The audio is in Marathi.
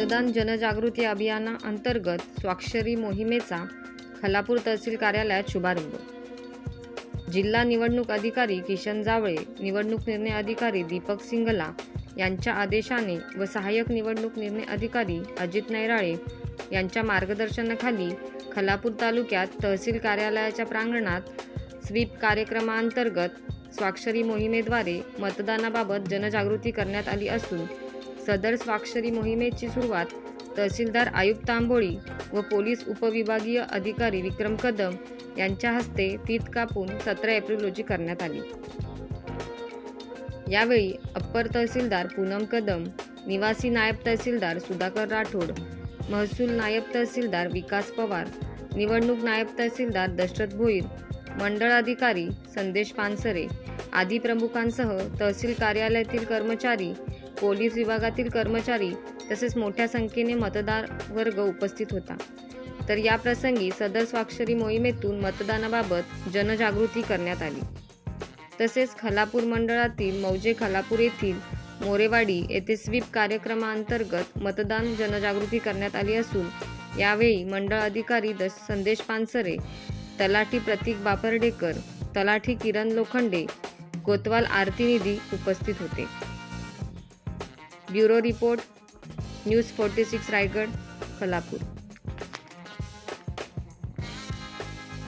मतदान जनजागृती अभियानाअंतर्गत स्वाक्षरी मोहिमेचा खलापूर तहसील कार्यालयात शुभारंभ। जिल्हा निवडणूक अधिकारी किशन जावळे, निवडणूक निर्णय अधिकारी दीपक सिंगला यांच्या आदेशाने व सहाय्यक निवडणूक निर्णय अधिकारी अजित नैराळे यांच्या मार्गदर्शनाखाली खलापूर तालुक्यात तहसील कार्यालयाच्या प्रांगणात स्वीप कार्यक्रमांतर्गत स्वाक्षरी मोहिमेद्वारे मतदानाबाबत जनजागृती करण्यात आली असून सदर स्वाक्षरी मोहिमेची सुरुवात तहसीलदार आयुक्त आंबोळी व पोलीस उपविभागीय अधिकारी विक्रम कदम यांच्या हस्ते फीत कापून 17 एप्रिल रोजी करण्यात आली। यावेळी अप्पर तहसीलदार पूनम कदम, निवासी नायब तहसीलदार सुधाकर राठोड, महसूल नायब तहसीलदार विकास पवार, निवडणूक नायब तहसीलदार दशरथ भोईर, मंडळ अधिकारी संदेश पानसरे आदी प्रमुखांसह तहसील कार्यालयातील कर्मचारी, पोलीस विभागातील कर्मचारी तसेच मोठ्या संख्येने मतदार वर्ग उपस्थित होता। तर या प्रसंगी सदर स्वाक्षरी मोहिमेतून मतदानाबाबत जनजागृती करण्यात आली। तसेच खलापूर मंडळातील मौजे खलापूर येथील मोरेवाडी येथे स्वीप कार्यक्रमांतर्गत मतदान जनजागृती करण्यात आली असून यावेळी मंडळ अधिकारी संदेश पानसरे, तलाठी प्रतीक बापर्डेकर, तलाठी किरण लोखंडे, कोतवाल आरती निधी उपस्थित होते। Bureau report, news 46 Raigad, Khalapur.